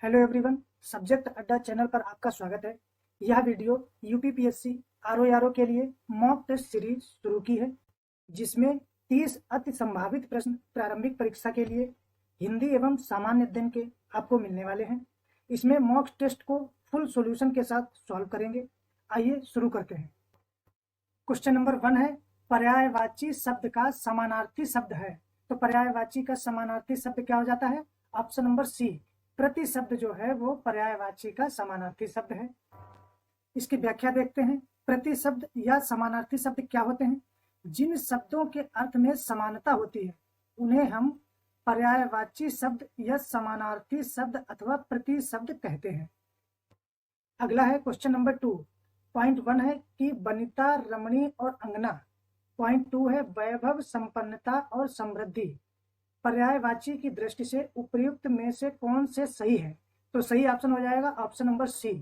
Hello everyone, subject अड्डा channel पर आपका स्वागत है। यह वीडियो यूपीपीएससी आरओ के लिए मॉक टेस्ट सीरीज शुरू की है, जिसमें 30 अति संभावित प्रश्न प्रारंभिक परीक्षा के लिए हिंदी एवं सामान्य अध्ययन के आपको मिलने वाले हैं। इसमें मॉक टेस्ट को फुल सॉल्यूशन के साथ सॉल्व करेंगे। आइए शुरू करते हैं। क्वेश्चन नंबर 1 है, पर्यायवाची शब्द का समानार्थी शब्द है। तो पर्यायवाची का समानार्थी शब्द क्या हो जाता है? ऑप्शन नंबर सी, प्रति शब्द जो है वो पर्यायवाची का समानार्थी शब्द है। इसकी व्याख्या देखते हैं। प्रति शब्द या समानार्थी शब्द क्या होते हैं? जिन शब्दों के अर्थ में समानता होती है उन्हें हम पर्यायवाची शब्द या समानार्थी शब्द अथवा प्रति शब्द कहते हैं। अगला है क्वेश्चन नंबर 2। पॉइंट 1 है कि वनिता, रमणी और अंगना। पॉइंट 2 है वैभव, संपन्नता और समृद्धि। पर्यायवाची की दृष्टि से उपर्युक्त में से कौन से सही है? तो सही ऑप्शन हो जाएगा ऑप्शन नंबर सी,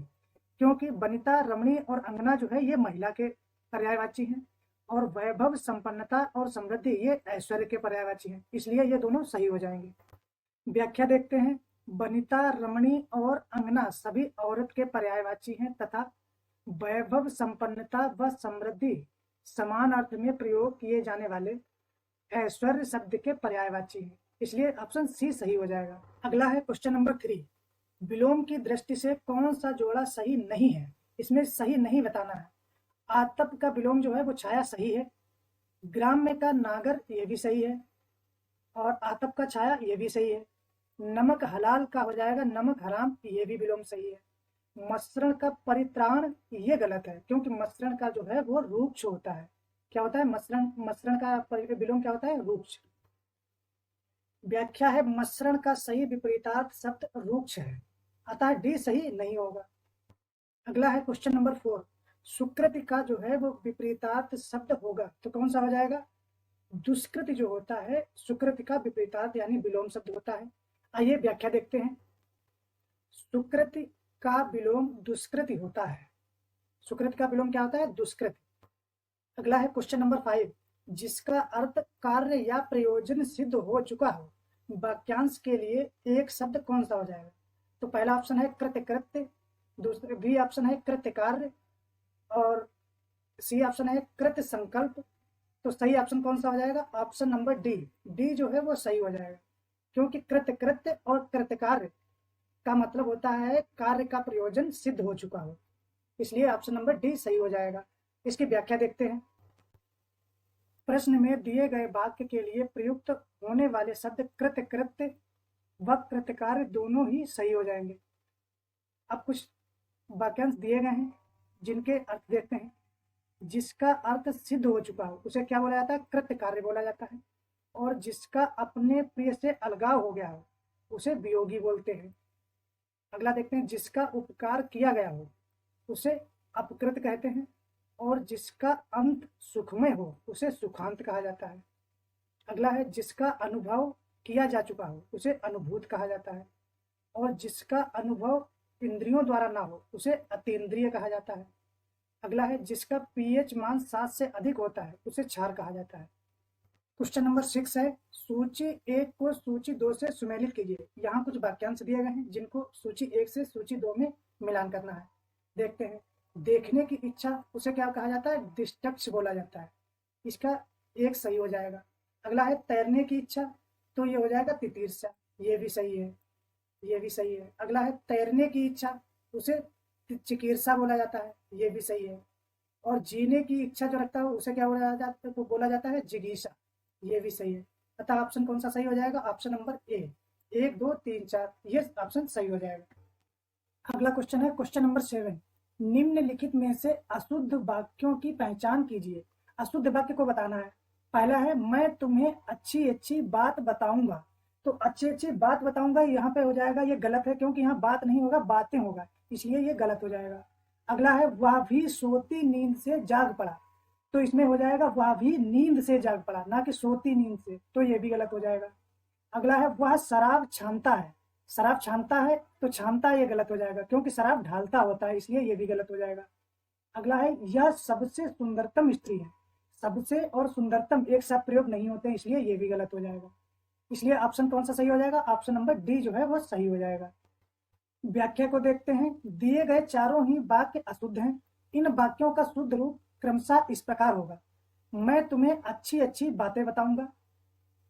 क्योंकि वनिता, रमणी और अंगना जो है ये महिला के पर्यायवाची हैं और वैभव, संपन्नता और समृद्धि ये ऐश्वर्य के पर्यायवाची हैं, इसलिए ये दोनों सही हो जाएंगे। व्याख्या देखते हैं। वनिता, रमणी और अंगना सभी औरत के पर्यायवाची हैं तथा वैभव, संपन्नता व समृद्धि समान अर्थ में प्रयोग किए जाने वाले ऐश्वर्य शब्द के पर्यायवाची है, इसलिए ऑप्शन सी सही हो जाएगा। अगला है क्वेश्चन नंबर 3। विलोम की दृष्टि से कौन सा जोड़ा सही नहीं है? इसमें सही नहीं बताना है। आतप का विलोम जो है वो छाया सही है। ग्राम्य का नागर ये भी सही है और आतप का छाया ये भी सही है। नमक हलाल का हो जाएगा नमक हराम, ये भी विलोम सही है। मसरण का परित्राण ये गलत है, क्योंकि मसरण का जो है वो रूक्ष होता है। क्या होता है? मसरण का विलोम क्या होता है? रूक्ष। व्याख्या है मसरण का सही विपरीतार्थ शब्द रूक्ष है, अतः डी सही नहीं होगा। अगला है क्वेश्चन नंबर 4। सुकृति का जो है वो विपरीतार्थ शब्द होगा, तो कौन सा हो जाएगा? दुष्कृति जो होता है सुकृति का विपरीतार्थ यानी विलोम शब्द होता है। आइए व्याख्या देखते हैं। सुकृति का विलोम दुष्कृति होता है। सुकृति का विलोम क्या होता है? दुष्कृति। अगला है क्वेश्चन नंबर 5। जिसका अर्थ कार्य या प्रयोजन सिद्ध हो चुका हो, वाक्यांश के लिए एक शब्द कौन सा हो जाएगा? तो पहला ऑप्शन है कृत्य कृत्य, दूसरा बी ऑप्शन है कृत्य कार्य और सी ऑप्शन है कृत्य संकल्प। तो सही ऑप्शन कौन सा हो जाएगा? ऑप्शन नंबर डी, डी जो है वो सही हो जाएगा, क्योंकि कृत्य कृत्य और कृत्य कार्य का मतलब होता है कार्य का प्रयोजन सिद्ध हो चुका हो, इसलिए ऑप्शन नंबर डी सही हो जाएगा। इसकी व्याख्या देखते हैं। प्रश्न में दिए गए वाक्य के लिए प्रयुक्त होने वाले शब्द कृत्य कृत्य व कृत्यकार्य दोनों ही सही हो जाएंगे। अब कुछ वाक्यांश दिए गए हैं जिनके अर्थ देखते हैं। जिसका अर्थ सिद्ध हो चुका हो उसे क्या बोला जाता है? कृत्य कार्य बोला जाता है। और जिसका अपने प्रिय से अलगाव हो गया हो उसे वियोगी बोलते हैं। अगला देखते हैं। जिसका उपकार किया गया हो उसे अपकृत कहते हैं और जिसका अंत सुखमय हो उसे सुखांत कहा जाता है। अगला है। जिसका अनुभव किया जा चुका हो उसे अनुभूत कहा जाता है और जिसका अनुभव इंद्रियों द्वारा ना हो उसे अतीन्द्रिय कहा जाता है। अगला है। जिसका पीएच मान 7 से अधिक होता है उसे क्षार कहा जाता है। क्वेश्चन नंबर 6 है। सूची 1 को सूची 2 से सुमेलित कीजिए। यहाँ कुछ वाक्यांश दिए गए हैं जिनको सूची 1 से सूची 2 में मिलान करना है। देखते हैं। देखने की इच्छा उसे क्या कहा जाता है? दिष्टक्ष बोला जाता है, इसका एक सही हो जाएगा। अगला है। तैरने की इच्छा, तो ये हो जाएगा तितीर्षा, ये भी सही है, ये भी सही है। अगला है। तैरने की इच्छा उसे चिकीर्षा बोला जाता है, ये भी सही है। और जीने की इच्छा जो रखता है उसे क्या बोला जाता है? जिगीषा, ये भी सही है। अतः ऑप्शन कौन सा सही हो जाएगा? ऑप्शन नंबर ए, 1 2 3 4 ये ऑप्शन सही हो जाएगा। अगला क्वेश्चन है क्वेश्चन नंबर 7। निम्नलिखित में से अशुद्ध वाक्यों की पहचान कीजिए। अशुद्ध वाक्य को बताना है। पहला है। मैं तुम्हें अच्छी अच्छी बात बताऊंगा, तो अच्छी अच्छी बात बताऊंगा यहाँ पे हो जाएगा ये गलत है, क्योंकि यहाँ बात नहीं होगा बातें होगा, इसलिए ये गलत हो जाएगा। अगला है। वह भी सोती नींद से जाग पड़ा, तो इसमें हो जाएगा वह भी नींद से जाग पड़ा, ना कि सोती नींद से, तो ये भी गलत हो जाएगा। अगला है। वह शराब छानता है, शराब छानता है तो छानता ये गलत हो जाएगा, क्योंकि शराब ढालता होता है, इसलिए ये भी गलत हो जाएगा। अगला है। यह सबसे सुंदरतम स्त्री है, सबसे और सुंदरतम एक साथ प्रयोग नहीं होते हैं, इसलिए ये भी गलत हो जाएगा। इसलिए ऑप्शन कौन सा सही हो जाएगा? ऑप्शन नंबर डी जो है वो सही हो जाएगा। व्याख्या को देखते हैं। दिए गए चारों ही वाक्य अशुद्ध हैं। इन वाक्यों का शुद्ध रूप क्रमशः इस प्रकार होगा। मैं तुम्हें अच्छी अच्छी बातें बताऊंगा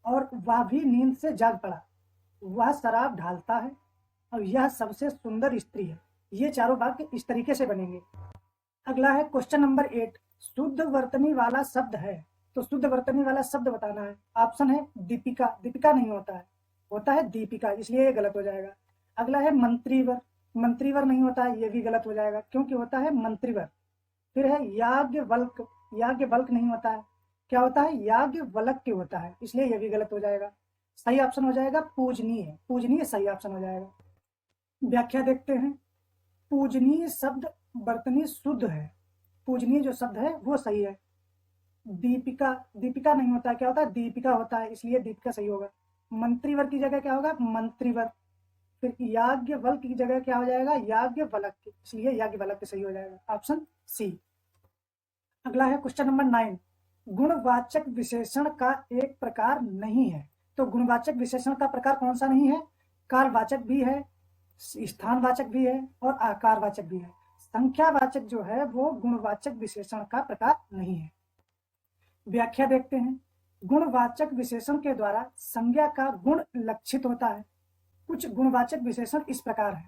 और वह भी नींद से जाग पड़ा। वह शराब ढालता है और यह सबसे सुंदर स्त्री है। ये चारों वाक्य इस तरीके से बनेंगे। अगला है क्वेश्चन नंबर 8। शुद्ध वर्तनी वाला शब्द है, तो शुद्ध वर्तनी वाला शब्द बताना है। ऑप्शन है दीपिका। दीपिका नहीं होता है, होता है दीपिका, इसलिए ये गलत हो जाएगा। अगला है मंत्रीवर। मंत्रीवर नहीं होता है, ये भी गलत हो जाएगा क्योंकि होता है मंत्रीवर। फिर है याज्ञवल्क। याज्ञवल्क नहीं होता है, क्या होता है याज्ञवल्क्य होता है, इसलिए ये भी गलत हो जाएगा। सही ऑप्शन हो जाएगा पूजनीय। पूजनीय सही ऑप्शन हो जाएगा। व्याख्या देखते हैं। पूजनीय शब्द वर्तनी शुद्ध है। पूजनीय जो शब्द है वो सही है। दीपिका, दीपिका नहीं होता है, क्या होता है दीपिका होता है, इसलिए दीपिका सही होगा। मंत्रीवर की जगह क्या होगा मंत्रीवर। फिर याज्ञवल्क की जगह क्या हो जाएगा याज्ञवल्क्य, इसलिए याज्ञवल्क्य सही हो जाएगा, ऑप्शन सी। अगला है क्वेश्चन नंबर 9। गुणवाचक विशेषण का एक प्रकार नहीं है, तो गुणवाचक विशेषण का प्रकार कौन सा नहीं है? कालवाचक भी है, स्थानवाचक भी है और आकारवाचक भी है। संख्यावाचक जो है वो गुणवाचक विशेषण का प्रकार नहीं है। व्याख्या देखते हैं। गुणवाचक विशेषण के द्वारा संज्ञा का गुण लक्षित होता है। कुछ गुणवाचक विशेषण इस प्रकार है,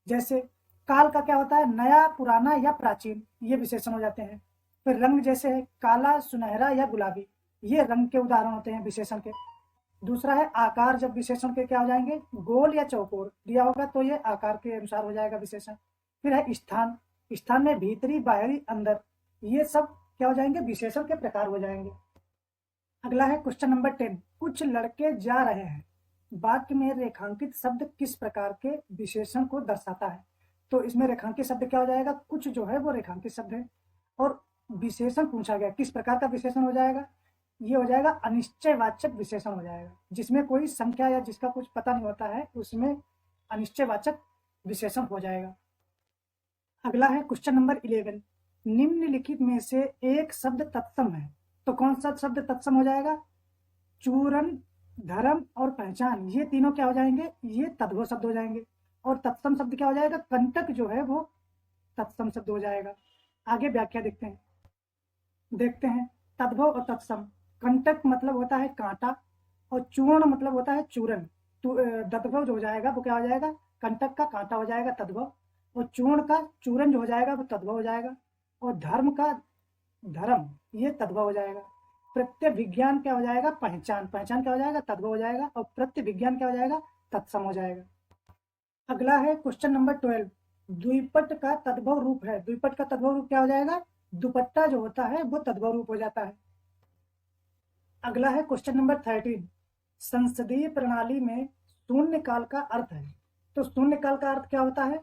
जैसे काल का क्या होता है नया, पुराना या प्राचीन, ये विशेषण हो जाते हैं। फिर रंग जैसे है काला, सुनहरा या गुलाबी, ये रंग के उदाहरण होते हैं विशेषण के। दूसरा है आकार, जब विशेषण के क्या हो जाएंगे गोल या चौकोर दिया होगा तो ये आकार के अनुसार हो जाएगा विशेषण। फिर है स्थान। स्थान में भीतरी, बाहरी, अंदर, ये सब क्या हो जाएंगे विशेषण के प्रकार हो जाएंगे। अगला है क्वेश्चन नंबर 10। कुछ लड़के जा रहे हैं। वाक्य में रेखांकित शब्द किस प्रकार के विशेषण को दर्शाता है? तो इसमें रेखांकित शब्द क्या हो जाएगा, कुछ जो है वो रेखांकित शब्द है और विशेषण पूछा गया किस प्रकार का विशेषण हो जाएगा, ये हो जाएगा अनिश्चयवाचक विशेषण हो जाएगा, जिसमें कोई संख्या या जिसका कुछ पता नहीं होता है उसमें अनिश्चयवाचक विशेषण हो जाएगा। अगला है क्वेश्चन नंबर 11। निम्नलिखित में से एक शब्द तत्सम है, तो कौन सा शब्द तत्सम हो जाएगा? चूरन, धर्म और पहचान, ये तीनों क्या हो जाएंगे, ये तद्भव शब्द हो जाएंगे। और तत्सम शब्द क्या हो जाएगा, कंटक जो है वो तत्सम शब्द हो जाएगा। आगे व्याख्या देखते हैं तद्भव और तत्सम। कंटक मतलब होता है कांटा और चूर्ण मतलब होता है चूरन। तद्भव जो हो जाएगा वो क्या हो जाएगा, कंटक का कांटा हो जाएगा तद्भव, और चूर्ण का चूरन जो हो जाएगा वो तद्भव हो जाएगा, और धर्म का धर्म ये तद्भव हो जाएगा। प्रत्यय विज्ञान क्या हो जाएगा, पहचान, पहचान क्या हो जाएगा तद्भव हो जाएगा, और प्रत्यय विज्ञान क्या हो जाएगा तत्सम हो जाएगा। अगला है क्वेश्चन नंबर 12। द्विपट का तद्भव रूप है। द्विपट का तद्भव रूप क्या हो जाएगा, दुपट्टा जो होता है वो तद्भव रूप हो जाता है। अगला है क्वेश्चन नंबर 13। संसदीय प्रणाली में शून्य काल का अर्थ है, तो शून्य काल का अर्थ क्या होता है,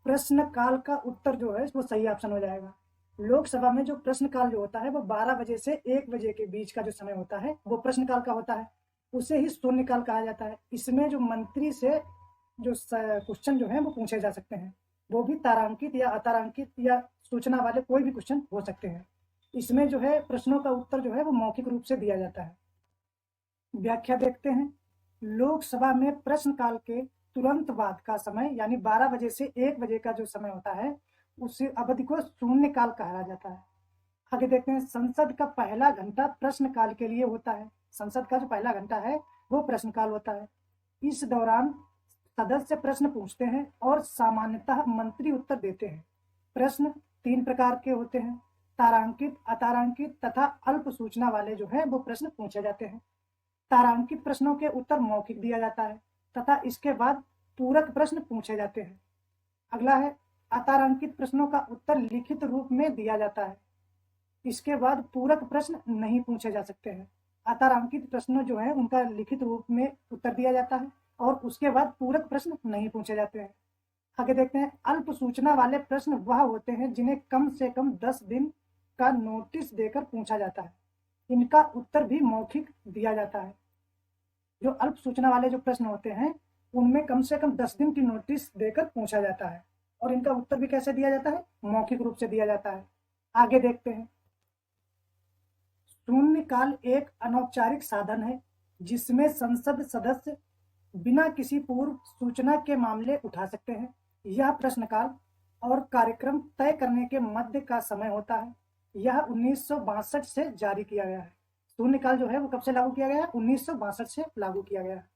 प्रश्न काल का उत्तर जो है वो सही ऑप्शन हो जाएगा। लोकसभा में जो प्रश्न काल जो होता है वो 12 बजे से 1 बजे के बीच का जो समय होता है वो प्रश्न काल का होता है, उसे ही शून्य काल कहा जाता है। इसमें जो मंत्री से जो क्वेश्चन जो है वो पूछे जा सकते हैं, वो भी तारांकित या अतारांकित या सूचना वाले कोई भी क्वेश्चन हो सकते हैं। इसमें जो है प्रश्नों का उत्तर जो है वो मौखिक रूप से दिया जाता है। व्याख्या देखते हैं। लोकसभा में प्रश्नकाल के तुरंत बाद का समय यानी 12 बजे से 1 बजे का जो समय होता है उस अवधि को शून्यकाल कहा जाता है। आगे देखते हैं। संसद का पहला घंटा प्रश्नकाल के लिए होता है। संसद का जो पहला घंटा है वो प्रश्नकाल होता है। इस दौरान सदस्य प्रश्न पूछते हैं और सामान्यतः मंत्री उत्तर देते हैं। प्रश्न 3 प्रकार के होते हैं, तारांकित, अतारांकित तथा अल्प सूचना वाले जो है वो प्रश्न पूछे जाते हैं। तारांकित प्रश्नों के उत्तर मौखिक दिया जाता है तथा इसके बाद पूरक प्रश्न पूछे जाते हैं। अगला है अतारांकित प्रश्नों का उत्तर लिखित रूप में दिया जाता है, इसके बाद पूरक प्रश्न नहीं पूछे जा सकते हैं। अतारांकित प्रश्न जो है उनका लिखित रूप में उत्तर दिया जाता है और उसके बाद पूरक प्रश्न नहीं पूछे जाते हैं। आगे देखते हैं। अल्प सूचना वाले प्रश्न वह होते हैं जिन्हें कम से कम 10 दिन का नोटिस देकर पूछा जाता है, इनका उत्तर भी मौखिक दिया जाता है। जो अल्प सूचना वाले जो प्रश्न होते हैं उनमें कम से कम 10 दिन की नोटिस देकर पूछा जाता है और इनका उत्तर भी कैसे दिया जाता है, मौखिक रूप से दिया जाता है। आगे देखते हैं। शून्यकाल एक अनौपचारिक साधन है जिसमें संसद सदस्य बिना किसी पूर्व सूचना के मामले उठा सकते हैं। यह प्रश्नकाल और कार्यक्रम तय करने के मध्य का समय होता है। यह 1962 से जारी किया गया है। शून्यकाल जो है वो कब से लागू किया गया है? 1962 से लागू किया गया है।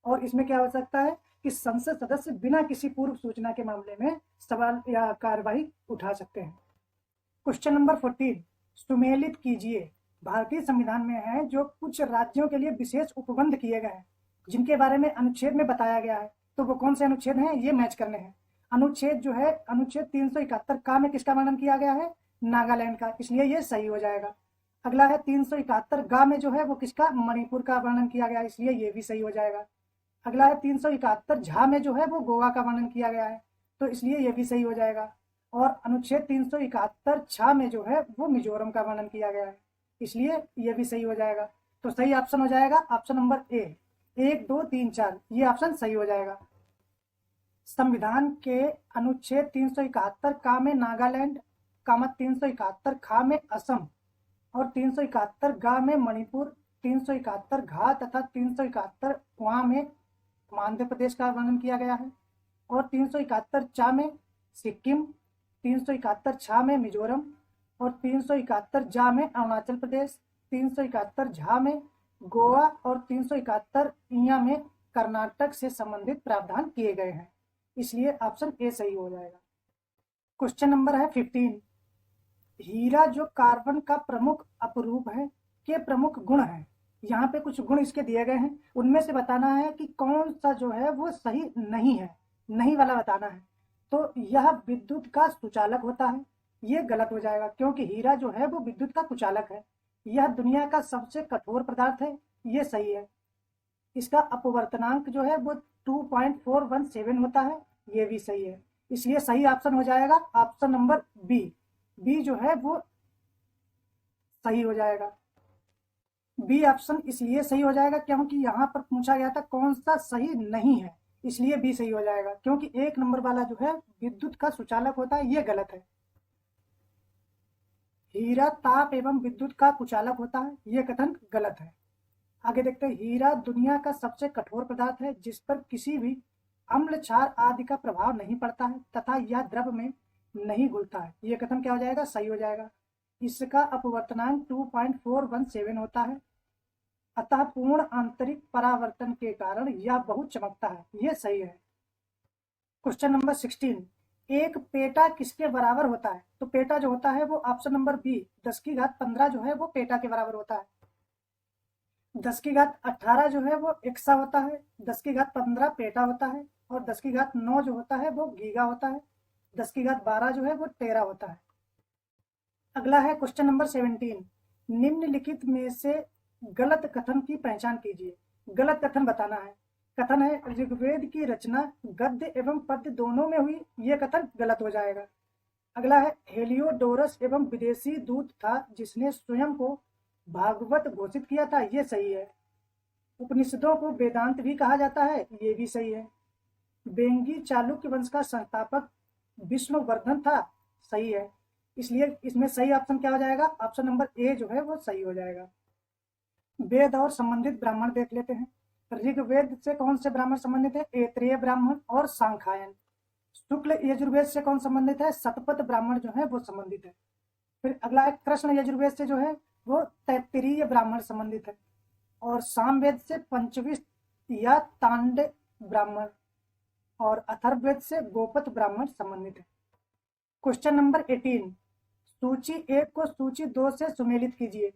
और इसमें क्या हो सकता है कि संसद सदस्य बिना किसी पूर्व सूचना के मामले में सवाल या कार्यवाही उठा सकते हैं। क्वेश्चन नंबर 14 सुमेलित कीजिए। भारतीय संविधान में है जो कुछ राज्यों के लिए विशेष उपबंध किए गए हैं जिनके बारे में अनुच्छेद में बताया गया है, तो वो कौन से अनुच्छेद हैं ये मैच करने हैं। अनुच्छेद जो है अनुच्छेद 371 का में किसका वर्णन किया गया है? नागालैंड का, इसलिए ये सही हो जाएगा। अगला है 371 गा में जो है वो किसका? मणिपुर का वर्णन किया गया, इसलिए ये भी सही हो जाएगा। अगला है 371 झा में जो है वो गोवा का वर्णन किया गया है, तो इसलिए ये भी सही हो जाएगा। और अनुच्छेद 371 छा में जो है वो मिजोरम का वर्णन किया गया है, इसलिए ये भी सही हो जाएगा। तो सही ऑप्शन हो जाएगा ऑप्शन नंबर ए, 1 2 3 4, ये ऑप्शन सही हो जाएगा। संविधान के अनुच्छेद 371 का में नागालैंड, 371 खा में असम और 371 गा में मणिपुर, 371 घा तथा 371 वहां में मध्य प्रदेश का वर्णन किया गया है। और 371 चा में सिक्किम, 371 छा में मिजोरम और 371 जा में अरुणाचल प्रदेश, 371 झा में गोवा और 371 इया में कर्नाटक से संबंधित प्रावधान किए गए हैं, इसलिए ऑप्शन ए सही हो जाएगा। क्वेश्चन नंबर है 15 हीरा जो कार्बन का प्रमुख अपरूप है के प्रमुख गुण है। यहाँ पे कुछ गुण इसके दिए गए हैं, उनमें से बताना है कि कौन सा जो है वो सही नहीं है, नहीं वाला बताना है। तो यह विद्युत का सुचालक होता है, ये गलत हो जाएगा क्योंकि हीरा जो है वो विद्युत का कुचालक है। यह दुनिया का सबसे कठोर पदार्थ है, ये सही है। इसका अपवर्तनांक जो है वो 2.417 होता है, ये भी सही है, इसलिए सही ऑप्शन हो जाएगा ऑप्शन नंबर बी। बी जो है वो सही हो जाएगा। बी ऑप्शन इसलिए सही हो जाएगा क्योंकि यहाँ पर पूछा गया था कौन सा सही नहीं है, इसलिए बी सही हो जाएगा। क्योंकि 1 नंबर वाला जो है विद्युत का सुचालक होता है, ये गलत है। हीरा ताप एवं विद्युत का कुचालक होता है, ये कथन गलत है। आगे देखते हैं हीरा दुनिया का सबसे कठोर पदार्थ है जिस पर किसी भी अम्ल क्षार आदि का प्रभाव नहीं पड़ता है तथा यह द्रव में नहीं घुलता है, ये कथन क्या हो जाएगा? सही हो जाएगा। इसका अपवर्तनांक 2.417 होता है, अतः पूर्ण आंतरिक परावर्तन के कारण यह बहुत चमकता है, ये सही है। क्वेश्चन नंबर 16 एक पेटा किसके बराबर होता है? तो पेटा जो होता है वो ऑप्शन नंबर बी 10 की घात 15 जो है वो पेटा के बराबर होता है। 10 की घात 18 जो है वो एक्सा होता है, 10 की घात 15 पेटा होता है और 10 की घात 9 जो होता है वो गीगा होता है, 10 की घात 12 जो है वो टेरा होता है। अगला है क्वेश्चन नंबर 17 निम्नलिखित में से गलत कथन की पहचान कीजिए। गलत कथन बताना है। कथन है ऋग्वेद की रचना गद्य एवं पद्य दोनों में हुई, ये कथन गलत हो जाएगा। अगला है हेलियोडोरस एवं विदेशी दूत था जिसने स्वयं को भागवत घोषित किया था, ये सही है। उपनिषदों को वेदांत भी कहा जाता है, ये भी सही है। बेंगी चालुक्य वंश का संस्थापक विष्णुवर्धन था, सही है, इसलिए इसमें सही ऑप्शन क्या हो जाएगा? ऑप्शन नंबर ए जो है वो सही हो जाएगा। वेद और संबंधित ब्राह्मण देख लेते हैं। ऋग्वेद से कौन से ब्राह्मण संबंधित है? ऐत्रेय ब्राह्मण और सांख्यायन। शुक्ल यजुर्वेद से कौन संबंधित है? शतपथ ब्राह्मण जो है वो संबंधित है। फिर अगला है कृष्ण यजुर्वेद से जो है वो तैत्तिरीय ब्राह्मण संबंधित है और सामवेद से पंचविश या तांड ब्राह्मण और अथर्ववेद से गोपत ब्राह्मण संबंधित है। क्वेश्चन नंबर 18 सूची 1 को सूची 2 से सुमेलित कीजिए।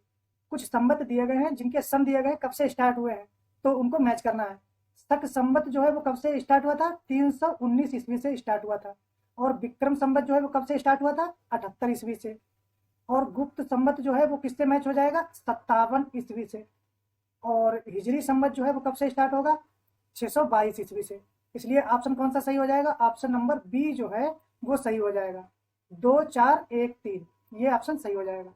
कुछ संवत दिए गए हैं जिनके सन दिए गए कब से स्टार्ट हुए हैं, तो उनको मैच करना है। शक संवत जो है वो कब से स्टार्ट हुआ था? 319 ईस्वी से स्टार्ट हुआ था। और विक्रम संवत जो है वो कब से स्टार्ट हुआ था? 78 ईस्वी से। और गुप्त संवत जो है वो किससे मैच हो जाएगा? 57 ईस्वी से। और हिजरी संवत जो है वो कब से स्टार्ट होगा? 622 ईस्वी से। इसलिए ऑप्शन कौन सा सही हो जाएगा? ऑप्शन नंबर बी जो है वो सही हो जाएगा। 2 4 1 3 ये ऑप्शन सही हो जाएगा।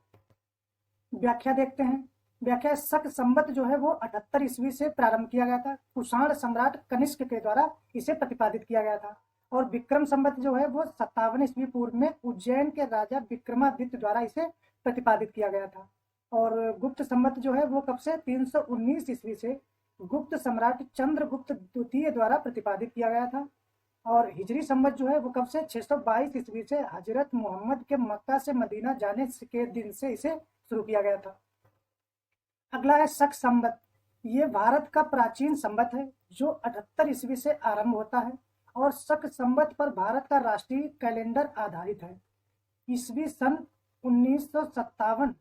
व्याख्या देखते हैं। व्याख्या शक संवत जो है वो 78 ईस्वी से प्रारंभ किया गया था। कुषाण सम्राट कनिष्क के द्वारा इसे प्रतिपादित किया गया था। और विक्रम संवत जो है वो 57 ईस्वी पूर्व में उज्जैन के राजा विक्रमादित्य द्वारा इसे प्रतिपादित किया गया था। और गुप्त संवत जो है वो कब से? 319 ईस्वी से। गुप्त सम्राट चंद्रगुप्त द्वितीय द्वारा प्रतिपादित किया गया था। और हिजरी संवत जो है वो कब से 622 ईस्वी से हजरत मोहम्मद के मक्का से मदीना जाने के दिन से इसे शुरू किया गया था। अगला है शक संवत। ये भारत का प्राचीन संवत है जो 78 ईस्वी से आरंभ होता है और शक संवत पर भारत का राष्ट्रीय कैलेंडर आधारित है। ईस्वी सन 1957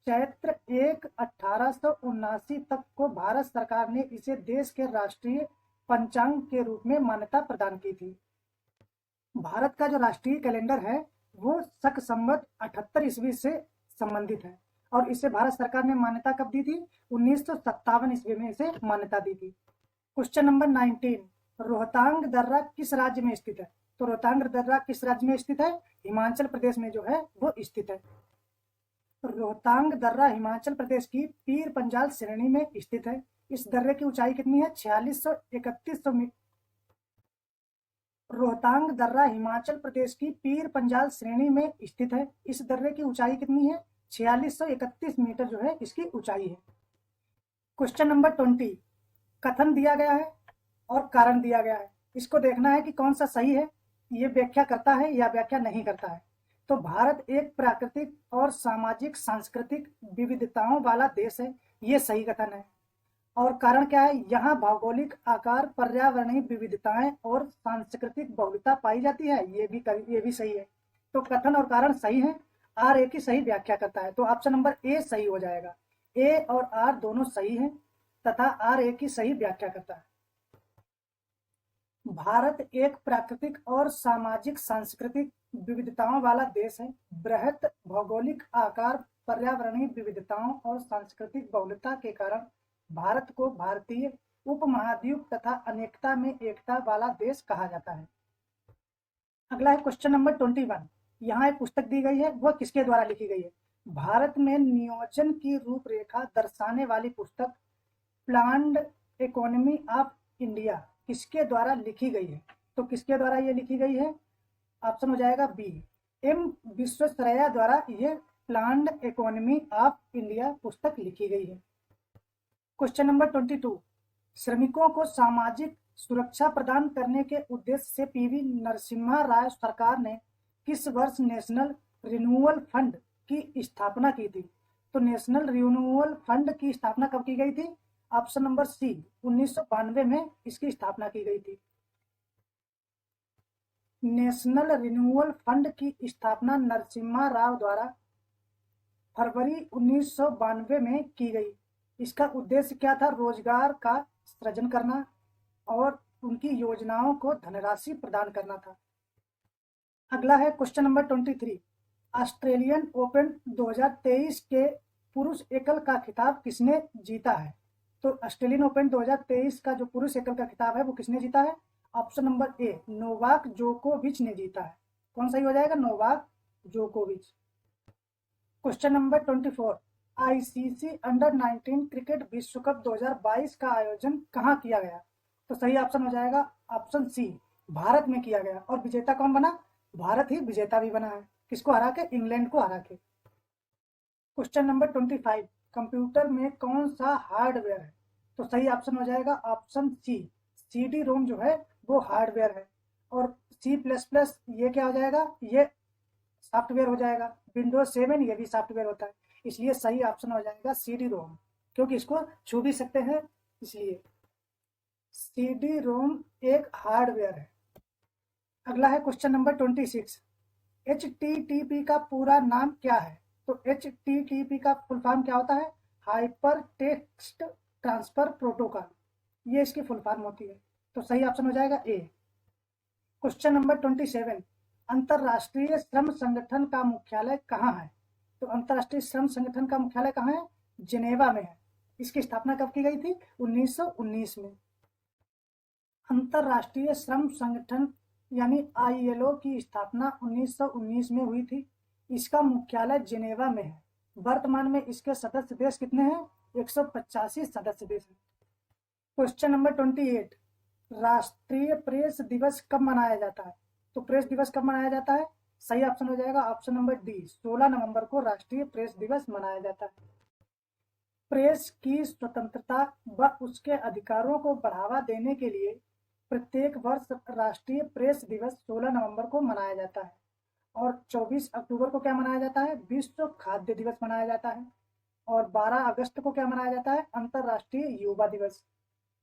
चैत्र 1 1879 तक को भारत सरकार ने इसे देश के राष्ट्रीय पंचांग के रूप में मान्यता प्रदान की थी। भारत का जो राष्ट्रीय कैलेंडर है वो शक संवत 78 ईस्वी से संबंधित है और इसे भारत सरकार ने मान्यता कब दी थी? 1957 ईस्वी में इसे मान्यता दी थी। क्वेश्चन नंबर 19, रोहतांग दर्रा किस राज्य में स्थित है? तो रोहतांग दर्रा किस राज्य में स्थित है? हिमाचल प्रदेश में जो है वो स्थित है। रोहतांग दर्रा हिमाचल प्रदेश की पीर पंजाल श्रेणी में स्थित है। इस दर्रे की ऊंचाई कितनी है? 4631 मीटर। रोहतांग दर्रा हिमाचल प्रदेश की पीर पंजाल श्रेणी में स्थित है। इस दर्रे की ऊंचाई कितनी है? 4631 मीटर जो है इसकी ऊंचाई है। क्वेश्चन नंबर 20, कथन दिया गया है और कारण दिया गया है। इसको देखना है कि कौन सा सही है, ये व्याख्या करता है या व्याख्या नहीं करता है। तो भारत एक प्राकृतिक और सामाजिक सांस्कृतिक विविधताओं वाला देश है, ये सही कथन है। और कारण क्या है? यहाँ भौगोलिक आकार, पर्यावरणीय विविधताएं और सांस्कृतिक बहुलता पाई जाती है, ये भी सही है। तो कथन और कारण सही है। आर ए की सही व्याख्या करता है, तो ऑप्शन नंबर ए सही हो जाएगा। ए और आर दोनों सही हैं तथा आर ए की सही व्याख्या करता है। भारत एक प्राकृतिक और सामाजिक सांस्कृतिक विविधताओं वाला देश है। बृहत भौगोलिक आकार, पर्यावरणीय विविधताओं और सांस्कृतिक बहुलता के कारण भारत को भारतीय उपमहाद्वीप तथा अनेकता में एकता वाला देश कहा जाता है। अगला है क्वेश्चन नंबर 21। यहाँ एक पुस्तक दी गई है, वह किसके द्वारा लिखी गई है? भारत में नियोजन की रूपरेखा दर्शाने वाली पुस्तक प्लान्ड इकोनॉमी ऑफ इंडिया किसके द्वारा लिखी गई है? तो किसके द्वारा ये लिखी गई है? ऑप्शन हो जाएगा बी, एम विश्वेश्वरैया द्वारा ये प्लान्ड इकोनॉमी ऑफ इंडिया पुस्तक लिखी गई है। क्वेश्चन नंबर 22, श्रमिकों को सामाजिक सुरक्षा प्रदान करने के उद्देश्य से पीवी नरसिम्हा राव सरकार ने किस वर्ष नेशनल रिन्यूअल फंड की स्थापना की थी? तो नेशनल रिन्यूअल फंड की स्थापना कब की गई थी? ऑप्शन नंबर सी, 1992 में इसकी स्थापना की गई थी। नेशनल रिन्यूअल फंड की स्थापना नरसिम्हा राव द्वारा फरवरी 1992 में की गई। इसका उद्देश्य क्या था? रोजगार का सृजन करना और उनकी योजनाओं को धनराशि प्रदान करना था। अगला है क्वेश्चन नंबर 23, ऑस्ट्रेलियन ओपन 2023 के पुरुष एकल का खिताब किसने जीता है? तो ऑस्ट्रेलियन ओपन 2023 का जो पुरुष एकल का खिताब है वो किसने जीता है? ऑप्शन नंबर ए, नोवाक जोकोविच ने जीता है। कौन सही हो जाएगा? नोवाक जोकोविच। Question number 24, ICC under 19 cricket विश्व कप 2022 का आयोजन कहाँ किया गया? तो सही ऑप्शन हो जाएगा ऑप्शन सी, भारत में किया गया। और विजेता कौन बना? भारत ही विजेता भी बना है। किसको हरा के? इंग्लैंड को हरा के। क्वेश्चन नंबर 25, कंप्यूटर में कौन सा हार्डवेयर है? तो सही ऑप्शन हो जाएगा ऑप्शन सी, सीडी रोम जो है वो हार्डवेयर है। और C++ ये क्या हो जाएगा? ये सॉफ्टवेयर हो जाएगा। विंडोज 7 ये भी सॉफ्टवेयर होता है, इसलिए सही ऑप्शन हो जाएगा सीडी रोम, क्योंकि इसको छू भी सकते हैं इसलिए। सीडी रोम एक हार्डवेयर है। अगला है क्वेश्चन नंबर 26, HTTP का पूरा नाम क्या है? तो HTTP का फुल फॉर्म क्या होता है? हाइपर टेक्स्ट ट्रांसफर प्रोटोकॉल, ये इसकी फुल फॉर्म होती है। तो सही ऑप्शन हो जाएगा ए। क्वेश्चन नंबर 27, अंतरराष्ट्रीय श्रम संगठन का मुख्यालय कहाँ है? तो अंतरराष्ट्रीय श्रम संगठन का मुख्यालय कहाँ है? जिनेवा में है। इसकी स्थापना कब की गई थी? 1919 में। अंतरराष्ट्रीय श्रम संगठन यानी ILO की स्थापना 1919 में हुई थी। इसका मुख्यालय जिनेवा में है। वर्तमान में इसके सदस्य देश कितने हैं? 185 सदस्य देश हैं। क्वेश्चन नंबर 28, राष्ट्रीय प्रेस दिवस कब मनाया जाता है? तो प्रेस दिवस कब मनाया जाता है? सही ऑप्शन हो जाएगा ऑप्शन नंबर डी, 16 नवंबर को राष्ट्रीय प्रेस दिवस मनाया जाता है। प्रेस की स्वतंत्रता व उसके अधिकारों को बढ़ावा देने के लिए प्रत्येक वर्ष राष्ट्रीय प्रेस दिवस 16 नवंबर को मनाया जाता है और 24 अक्टूबर को क्या मनाया जाता है? विश्व खाद्य दिवस मनाया जाता है। और 12 अगस्त को क्या मनाया जाता है? अंतर्राष्ट्रीय युवा दिवस।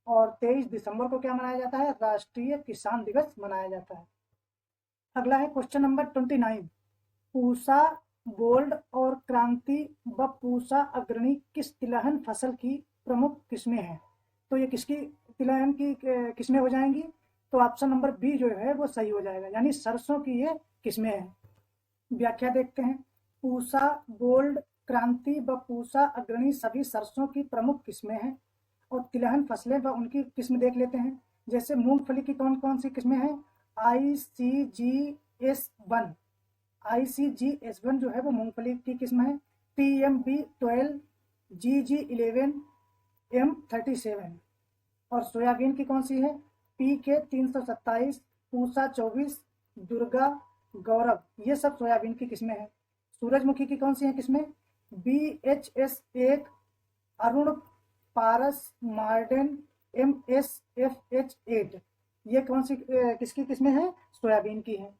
और 23 दिसंबर को क्या मनाया जाता है? राष्ट्रीय किसान दिवस मनाया जाता है। अगला है क्वेश्चन नंबर 29। पूसा, गोल्ड और क्रांति व पूसा अग्रणी किस तिलहन फसल की प्रमुख किस्में हैं? तो ये किसकी तिलहन की किस्में हो जाएंगी? तो ऑप्शन नंबर बी जो है वो सही हो जाएगा, यानी सरसों की ये किस्में हैं। व्याख्या देखते हैं। पूसा, गोल्ड, क्रांति व पूसा अग्रणी सभी सरसों की प्रमुख किस्में हैं। और तिलहन फसलें व उनकी किस्म देख लेते हैं। जैसे मूंगफली की कौन कौन सी किस्में हैं? ICGS1। ICGS1 जो है वो मूंगफली की किस्म है। TMB12, GG11, M37। और सोयाबीन की कौन सी है? PK327, पूसा 24, दुर्गा, गौरव, ये सब सोयाबीन की किस्में हैं। सूरजमुखी की कौन सी हैं किस्में? BHS1, अरुण, पारस, मार्डेन, MSFH8, ये कौन सी किसकी किस्में हैं? सोयाबीन की हैं।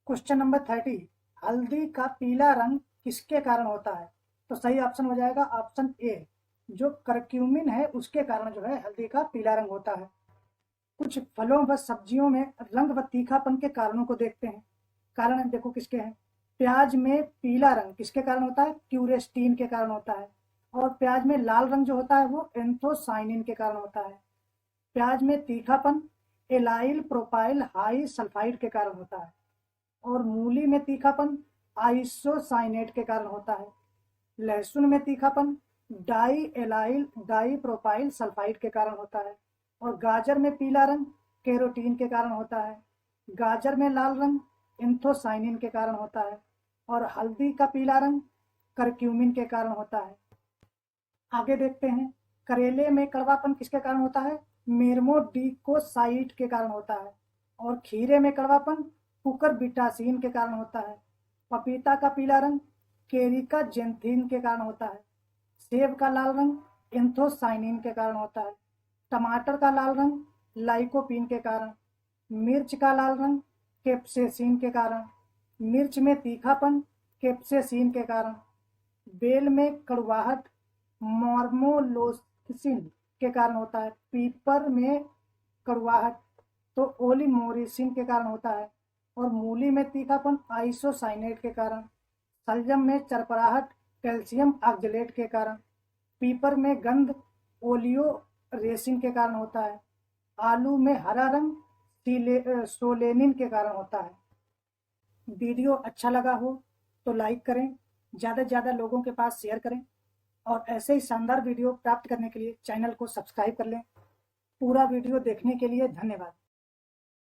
Question number 30। हल्दी का पीला रंग किसके कारण होता है? तो सही ऑप्शन हो जाएगा ऑप्शन ए, जो करक्यूमिन है उसके कारण जो है हल्दी का पीला रंग होता है। कुछ फलों व सब्जियों में रंग व तीखापन के कारणों को देखते हैं। कारण देखो किसके हैं। प्याज में पीला रंग किसके कारण होता है? क्यूरेस्टीन के कारण होता है। और प्याज में लाल रंग जो होता है वो एंथोसाइनिन के कारण होता है। प्याज में तीखापन एलाइल प्रोपाइल हाई सल्फाइड के कारण होता है। और मूली में तीखापन आइसोसाइनेट के कारण होता है। लहसुन में तीखापन diallyl dipropyl sulphide के कारण होता है। और गाजर में पीला रंग कैरोटीन के कारण होता है। गाजर में लाल रंग एंथोसाइनिन के कारण होता है। और हल्दी का पीला रंग करक्यूमिन के कारण होता है। आगे देखते हैं। करेले में कड़वापन किसके कारण होता है? मेरमोडिकोसाइट के कारण होता है। और खीरे में कड़वापन कुकुरबिटासिन के कारण होता है। पपीता का पीला रंग केरिका जेंथिन के कारण होता है। सेब का लाल रंग एंथोसाइनिन के कारण होता है। टमाटर का लाल रंग लाइकोपीन के कारण। मिर्च का लाल रंग कैप्सेसिन के कारण। मिर्च में तीखापन कैप्सेसिन के कारण। बेल में कड़वाहट मॉर्मोलोसिन के कारण होता है। पीपर में कड़वाहट तो ओलिमोरिसिन के कारण होता है। और मूली में तीखापन आइसोसाइनेट के कारण। सलजम में चरपराहट कैल्शियम ऑक्जेलेट के कारण। पीपर में गंध ओलियो रेसिन के कारण होता है। आलू में हरा रंग सोलेनिन के कारण होता है। वीडियो अच्छा लगा हो तो लाइक करें, ज़्यादा से ज़्यादा लोगों के पास शेयर करें और ऐसे ही शानदार वीडियो प्राप्त करने के लिए चैनल को सब्सक्राइब कर लें। पूरा वीडियो देखने के लिए धन्यवाद।